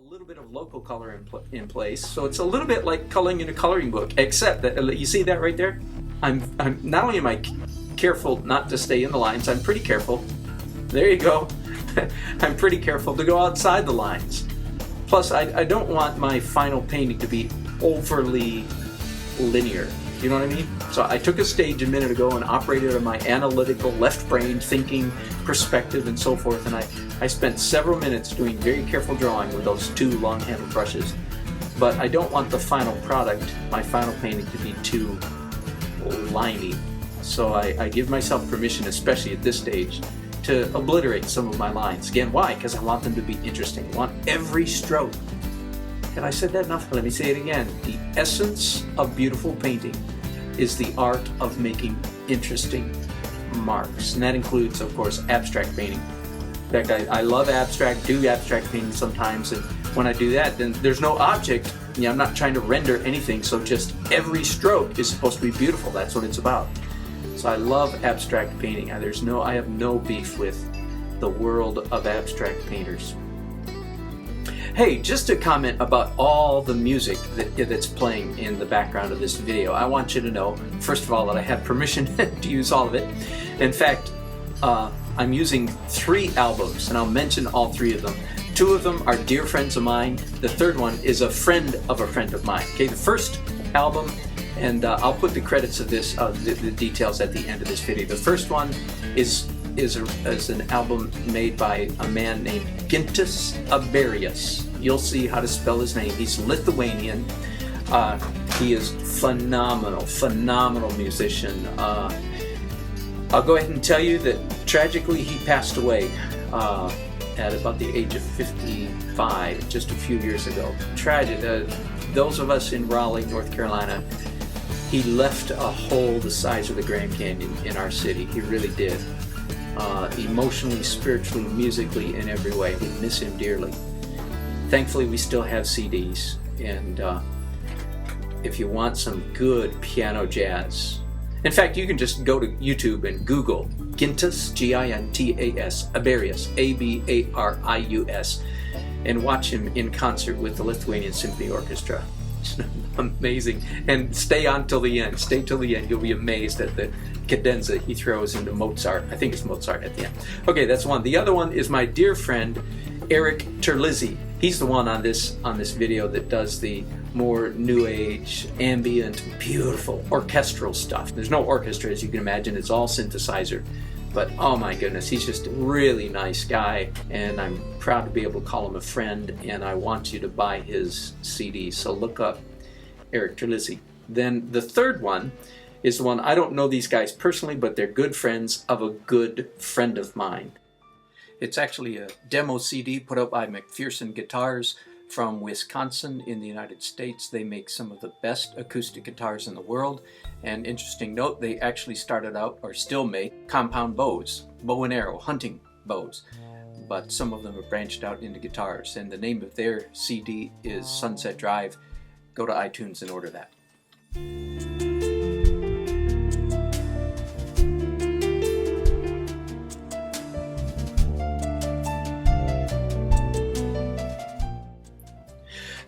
little bit of local color in place, so it's a little bit like coloring in a coloring book, except that you see that right there. I'm not only am I careful not to stay in the lines, I'm pretty careful. There you go. I'm pretty careful to go outside the lines. Plus, I don't want my final painting to be overly linear. You know what I mean? So I took a stage a minute ago and operated on my analytical left brain thinking perspective and so forth, and I spent several minutes doing very careful drawing with those two long-handled brushes. But I don't want the final product, my final painting, to be too liney. So I give myself permission, especially at this stage, to obliterate some of my lines. Again, why? Because I want them to be interesting. I want every stroke. Have I said that enough? Let me say it again. The essence of beautiful painting is the art of making interesting marks. And that includes, of course, abstract painting. In fact, I love abstract, do abstract painting sometimes, and when I do that, then there's no object. You know, I'm not trying to render anything, so just every stroke is supposed to be beautiful. That's what it's about. So I love abstract painting. I have no beef with the world of abstract painters. Hey, just a comment about all the music that's playing in the background of this video. I want you to know, first of all, that I have permission to use all of it. In fact, I'm using 3 albums, and I'll mention all 3 of them. 2 of them are dear friends of mine. The third one is a friend of mine. Okay, the first album, and I'll put the credits of this, the details at the end of this video. The first one is an album made by a man named Gintas Aberius. You'll see how to spell his name. He's Lithuanian. He is phenomenal musician. I'll go ahead and tell you that tragically he passed away at about the age of 55, just a few years ago. Tragic. Those of us in Raleigh, North Carolina, he left a hole the size of the Grand Canyon in our city. He really did. Emotionally, spiritually, musically, in every way. We miss him dearly. Thankfully, we still have CDs, and if you want some good piano jazz, in fact, you can just go to YouTube and Google Gintas, Gintas, Aberius, Abarius, and watch him in concert with the Lithuanian Symphony Orchestra. It's amazing. And stay on till the end. Stay till the end. You'll be amazed at the cadenza he throws into Mozart. I think it's Mozart at the end. Okay, that's one. The other one is my dear friend Eric Terlizzi. He's the one on this video that does the more new age, ambient, beautiful orchestral stuff. There's no orchestra, as you can imagine. It's all synthesizer. But oh my goodness, he's just a really nice guy, and I'm proud to be able to call him a friend, and I want you to buy his CD. So look up Eric Terlizzi. Then the third one is the one, I don't know these guys personally, but they're good friends of a good friend of mine. It's actually a demo CD put out by McPherson Guitars from Wisconsin in the United States. They make some of the best acoustic guitars in the world. And interesting note, they actually started out, or still make, compound bows, bow and arrow, hunting bows. But some of them have branched out into guitars. And the name of their CD is Sunset Drive. Go to iTunes and order that.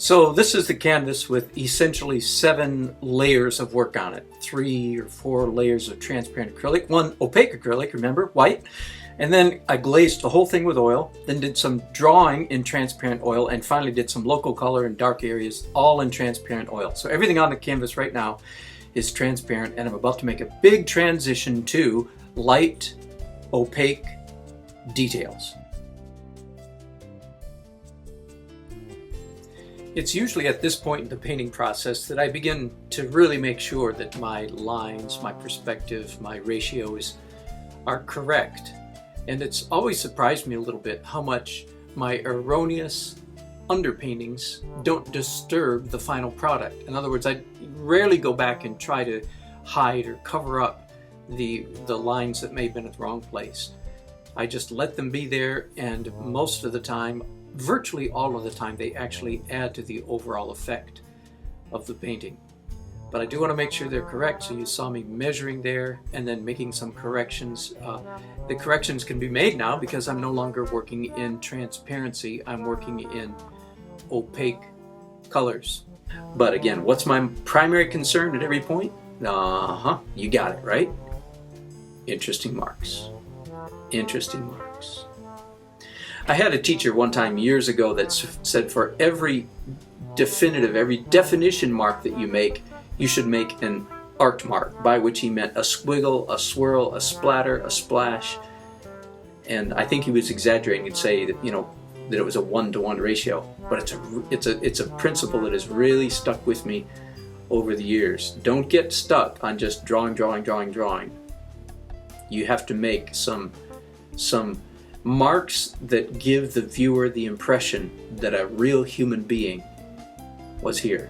So this is the canvas with essentially 7 layers of work on it. 3 or 4 layers of transparent acrylic, 1 opaque acrylic, remember, white. And then I glazed the whole thing with oil, then did some drawing in transparent oil, and finally did some local color in dark areas, all in transparent oil. So everything on the canvas right now is transparent, and I'm about to make a big transition to light, opaque details. It's usually at this point in the painting process that I begin to really make sure that my lines, my perspective, my ratios are correct. And it's always surprised me a little bit how much my erroneous underpaintings don't disturb the final product. In other words, I rarely go back and try to hide or cover up the lines that may have been at the wrong place. I just let them be there, and most of the time, virtually all of the time, they actually add to the overall effect of the painting. But I do want to make sure they're correct, so you saw me measuring there and then making some corrections. The corrections can be made now because I'm no longer working in transparency. I'm working in opaque colors. But again, what's my primary concern at every point? You got it, right? Interesting marks. Interesting marks. I had a teacher one time years ago that said for every definition mark that you make, you should make an art mark, by which he meant a squiggle, a swirl, a splatter, a splash. And I think he was exaggerating and say that, that it was a 1-to-1 ratio. But it's a principle that has really stuck with me over the years. Don't get stuck on just drawing. You have to make some marks that give the viewer the impression that a real human being was here.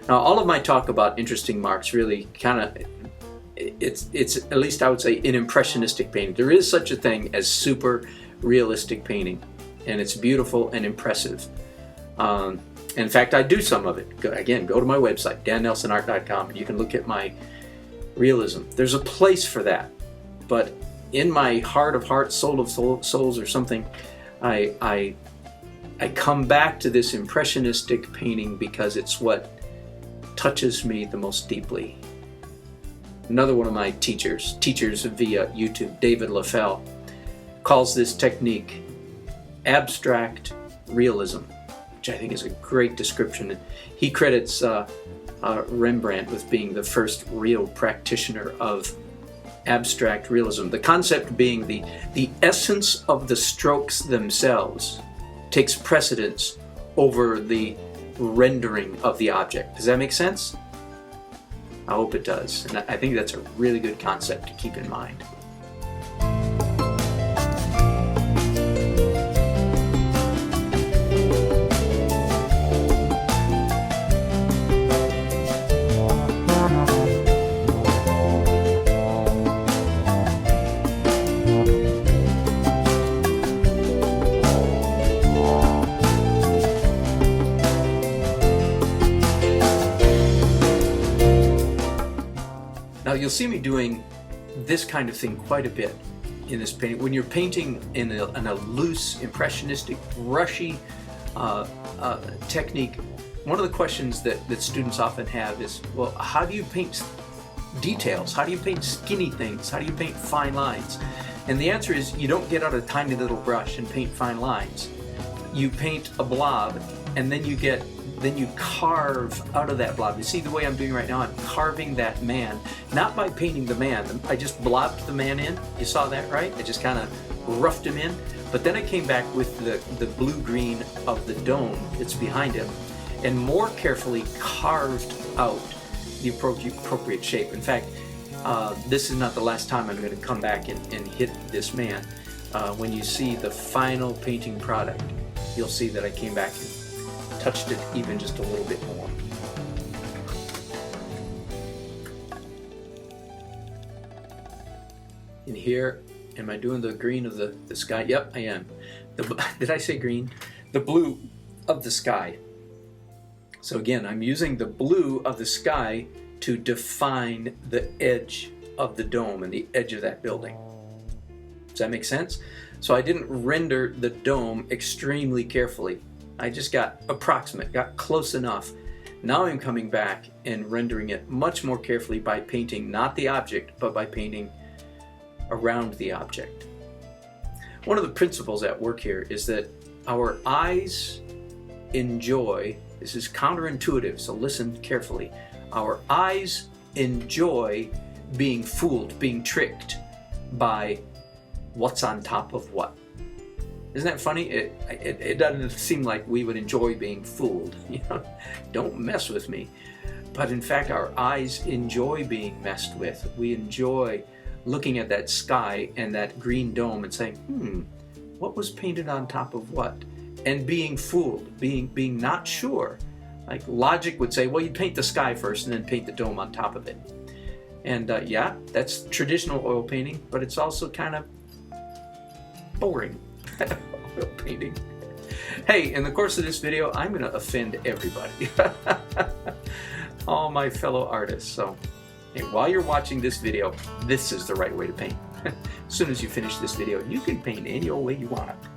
Now, all of my talk about interesting marks really it's at least I would say an impressionistic painting. There is such a thing as super realistic painting, and it's beautiful and impressive. In fact, I do some of it. Again, go to my website, dannelsonart.com, and you can look at my realism. There's a place for that, but in my heart of hearts, soul of souls, or something, I come back to this impressionistic painting because it's what touches me the most deeply. Another one of my teachers via YouTube, David LaFell, calls this technique abstract realism, which I think is a great description. He credits Rembrandt with being the first real practitioner of abstract realism. The concept being the essence of the strokes themselves takes precedence over the rendering of the object. Does that make sense? I hope it does. And I think that's a really good concept to keep in mind. Now you'll see me doing this kind of thing quite a bit in this painting. When you're painting in a loose, impressionistic, brushy technique, one of the questions that students often have is, well, how do you paint details? How do you paint skinny things? How do you paint fine lines? And the answer is, you don't get out a tiny little brush and paint fine lines. You paint a blob, and then you carve out of that blob. You see the way I'm doing right now? I'm carving that man, not by painting the man. I just blobbed the man in. You saw that, right? I just kind of roughed him in. But then I came back with the blue-green of the dome that's behind him and more carefully carved out the appropriate shape. In fact, this is not the last time I'm going to come back and hit this man. When you see the final painting product, you'll see that I came back and touched it even just a little bit more. And here, am I doing the green of the sky? Yep, I am. Did I say green? The blue of the sky. So again, I'm using the blue of the sky to define the edge of the dome and the edge of that building. Does that make sense? So I didn't render the dome extremely carefully. I just got approximate, got close enough. Now I'm coming back and rendering it much more carefully by painting not the object, but by painting around the object. One of the principles at work here is that our eyes enjoy, this is counterintuitive, so listen carefully. Our eyes enjoy being fooled, being tricked by what's on top of what. Isn't that funny? It doesn't seem like we would enjoy being fooled. Don't mess with me. But in fact, our eyes enjoy being messed with. We enjoy looking at that sky and that green dome and saying, what was painted on top of what? And being fooled, being not sure. Like logic would say, well, you paint the sky first and then paint the dome on top of it. And yeah, that's traditional oil painting, but it's also kind of boring. Oil painting. Hey, in the course of this video, I'm going to offend everybody. All my fellow artists. So hey, while you're watching this video, this is the right way to paint. As soon as you finish this video, you can paint any old way you want to.